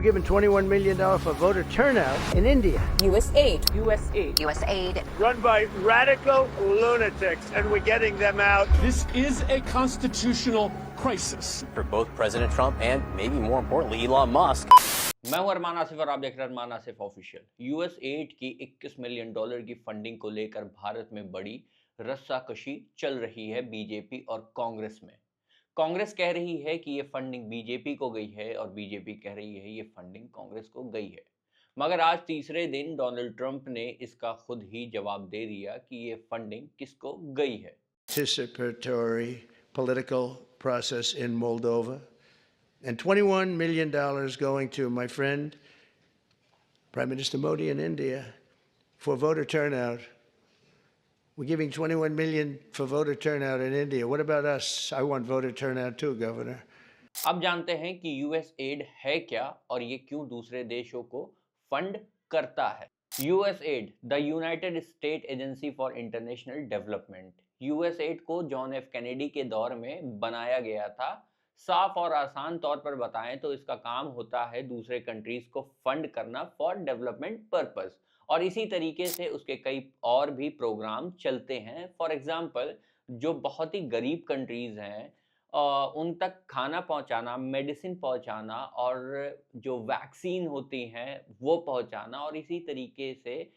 We're giving $21 million for voter turnout in India. USAID. USAID. USAID. Run by radical lunatics, and we're getting them out. This is a constitutional crisis. For both President Trump and, maybe more importantly, Elon Musk. मैं हूं अरमान आसिफ और आप देख रहे हैं अरमान Asif official. USAID की $21 million की funding को लेकर भारत में बड़ी रस्साकशी चल रही है बीजेपी और कांग्रेस में। कांग्रेस कह रही है कि ये फंडिंग बीजेपी को गई है और बीजेपी कह रही है ये फंडिंग कांग्रेस को गई है। मगर आज तीसरे दिन डोनाल्ड ट्रंप ने इसका खुद ही जवाब दे दिया कि ये फंडिंग किसको गई है। Participatory political process in Moldova. And $21 million going to my friend, Prime Minister Modi in India, for voter turnout. We're giving $21 million for voter turnout in India. What about us? I want voter turnout too, Governor. अब जानते हैं कि USAID है क्या और ये क्यों दूसरे देशों को फंड करता है। USAID, the United state agency for international development. USAID को जॉन एफ कैनेडी के दौर में बनाया गया था। साफ और आसान तौर पर बताएं तो इसका काम होता है दूसरे कंट्रीज को फंड करना फॉर डेवलपमेंट पर्पस, और इसी तरीके से उसके कई और भी प्रोग्राम चलते हैं। फॉर एग्जांपल, जो बहुत ही गरीब कंट्रीज हैं उन तक खाना पहुंचाना, मेडिसिन पहुंचाना और जो वैक्सीन होती हैं वो पहुंचाना, और इसी तरीके से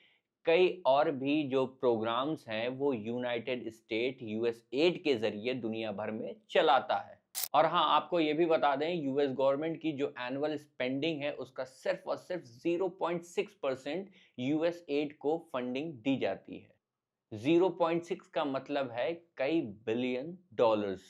कई और भी जो प्रोग्राम्स हैं वो यूनाइटेड स्टेट यूएसएड के जरिए दुनिया भर में चलाता है। और हाँ, आपको ये भी बता दें, यूएस गवर्नमेंट की जो एनुअल स्पेंडिंग है उसका सिर्फ और सिर्फ 0.6% यूएसएड को फंडिंग दी जाती है। 0.6 का मतलब है कई बिलियन डॉलर्स।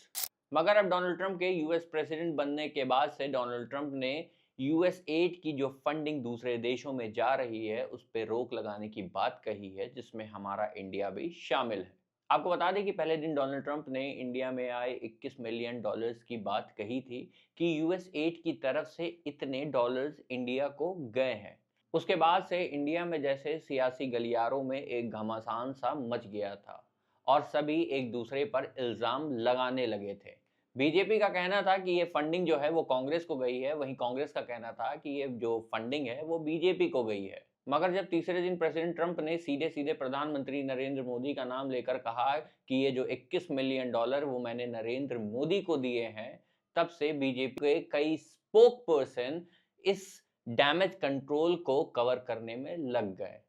मगर अब डोनाल्ड ट्रंप के यूएस प्रेसिडेंट बनने के बाद से डोनाल्ड ट्रंप ने यूएसएड की जो फंडिंग दूसरे देशों में जा रही है उस पर रोक लगाने की बात कही है, जिसमें हमारा इंडिया भी शामिल है। आपको बता दें कि पहले दिन डोनाल्ड ट्रंप ने इंडिया में आए $21 मिलियन की बात कही थी कि यूएसएड की तरफ से इतने डॉलर्स इंडिया को गए हैं। उसके बाद से इंडिया में जैसे सियासी गलियारों में एक घमासान सा मच गया था और सभी एक दूसरे पर इल्जाम लगाने लगे थे। बीजेपी का कहना था कि ये फंडिंग जो है वो कांग्रेस को गई है, वहीं कांग्रेस का कहना था कि ये जो फंडिंग है वो बीजेपी को गई है। मगर जब तीसरे दिन प्रेसिडेंट ट्रंप ने सीधे सीधे प्रधानमंत्री नरेंद्र मोदी का नाम लेकर कहा कि ये जो $21 मिलियन वो मैंने नरेंद्र मोदी को दिए हैं, तब से बीजेपी के कई स्पोक पर्सन इस डैमेज कंट्रोल को कवर करने में लग गए।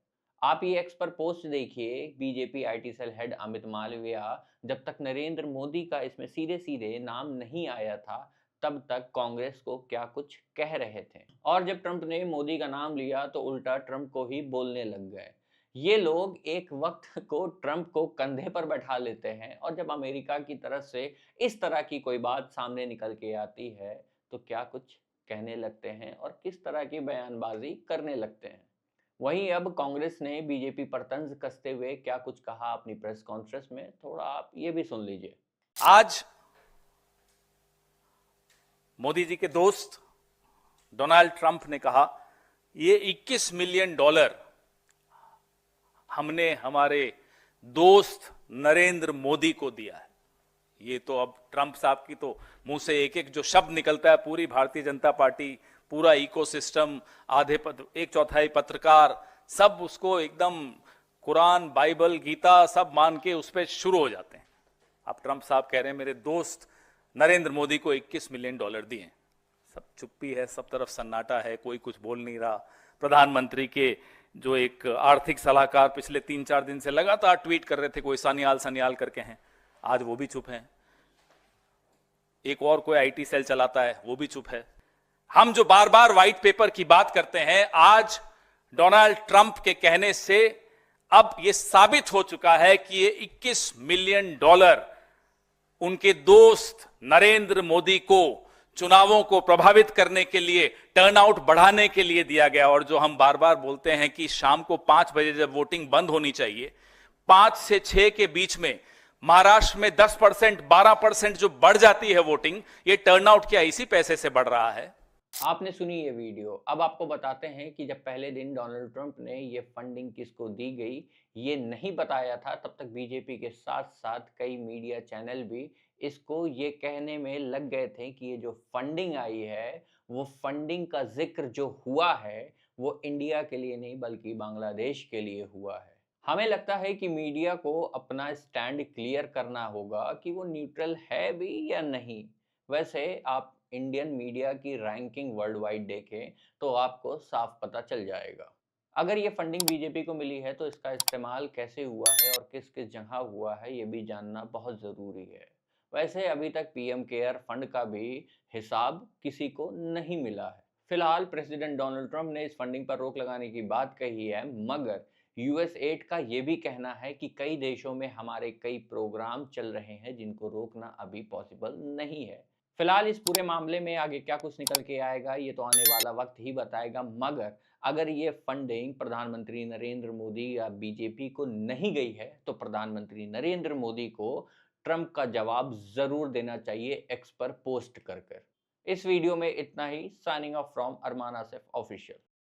आप ये एक्स पर पोस्ट देखिए, BJP IT cell head Amit Malviya, जब तक नरेंद्र मोदी का इसमें सीधे सीधे नाम नहीं आया था तब तक कांग्रेस को क्या कुछ कह रहे थे, और जब ट्रंप ने मोदी का नाम लिया तो उल्टा ट्रंप को ही बोलने लग गए। ये लोग एक वक्त को ट्रंप को कंधे पर बैठा लेते हैं और जब अमेरिका की तरफ से इस तरह की कोई बात सामने निकल के आती है तो क्या कुछ कहने लगते हैं और किस तरह की बयानबाजी करने लगते हैं। वहीं अब कांग्रेस ने बीजेपी पर तंज कसते हुए क्या कुछ कहा अपनी प्रेस कॉन्फ्रेंस में, थोड़ा आप ये भी सुन लीजिए। आज मोदी जी के दोस्त डोनाल्ड ट्रंप ने कहा ये $21 मिलियन हमने हमारे दोस्त नरेंद्र मोदी को दिया है। ये तो अब ट्रंप साहब की तो मुंह से एक एक जो शब्द निकलता है, पूरी भारतीय जनता पार्टी, पूरा इकोसिस्टम, एक चौथाई पत्रकार, सब उसको एकदम कुरान, बाइबल, गीता सब मान के उस पर शुरू हो जाते हैं। अब ट्रंप साहब कह रहे हैं मेरे दोस्त नरेंद्र मोदी को $21 मिलियन दिए। सब चुप्पी है, सब तरफ सन्नाटा है, कोई कुछ बोल नहीं रहा। प्रधानमंत्री के जो एक आर्थिक सलाहकार पिछले 3-4 दिन से लगातार ट्वीट कर रहे थे, कोई सान्याल करके हैं, आज वो भी चुप हैं। एक और कोई आईटी सेल चलाता है, वो भी चुप है। हम जो बार बार व्हाइट पेपर की बात करते हैं, आज डोनाल्ड ट्रंप के कहने से अब यह साबित हो चुका है कि ये $21 मिलियन उनके दोस्त नरेंद्र मोदी को चुनावों को प्रभावित करने के लिए, टर्नआउट बढ़ाने के लिए दिया गया। और जो हम बार बार बोलते हैं कि शाम को 5 बजे जब वोटिंग बंद होनी चाहिए, 5 से 6 के बीच में महाराष्ट्र में 10%, 12% जो बढ़ जाती है वोटिंग, ये टर्नआउट क्या इसी पैसे से बढ़ रहा है। आपने सुनी ये वीडियो। अब आपको बताते हैं कि जब पहले दिन डोनाल्ड ट्रंप ने ये फंडिंग किसको दी गई ये नहीं बताया था, तब तक बीजेपी के साथ साथ कई मीडिया चैनल भी इसको ये कहने में लग गए थे कि ये जो फंडिंग आई है वो फंडिंग का जिक्र जो हुआ है वो इंडिया के लिए नहीं बल्कि बांग्लादेश के लिए हुआ है। हमें लगता है कि मीडिया को अपना स्टैंड क्लियर करना होगा कि वो न्यूट्रल है भी या नहीं। वैसे आप इंडियन मीडिया की रैंकिंग वर्ल्ड वाइड देखें तो आपको साफ पता चल जाएगा। अगर ये फंडिंग बीजेपी को मिली है तो इसका इस्तेमाल कैसे हुआ है और किस किस जगह हुआ है ये भी जानना बहुत ज़रूरी है। वैसे अभी तक पीएम केयर फंड का भी हिसाब किसी को नहीं मिला है। फिलहाल प्रेसिडेंट डोनाल्ड ट्रंप ने इस फंडिंग पर रोक लगाने की बात कही है, मगर यूएस एड का ये भी कहना है कि कई देशों में हमारे कई प्रोग्राम चल रहे हैं जिनको रोकना अभी पॉसिबल नहीं है। फिलहाल इस पूरे मामले में आगे क्या कुछ निकल के आएगा ये तो आने वाला वक्त ही बताएगा, मगर अगर ये फंडिंग प्रधानमंत्री नरेंद्र मोदी या बीजेपी को नहीं गई है तो प्रधानमंत्री नरेंद्र मोदी को ट्रंप का जवाब जरूर देना चाहिए एक्स पर पोस्ट कर कर। इस वीडियो में इतना ही। Signing off from Arman Asif official.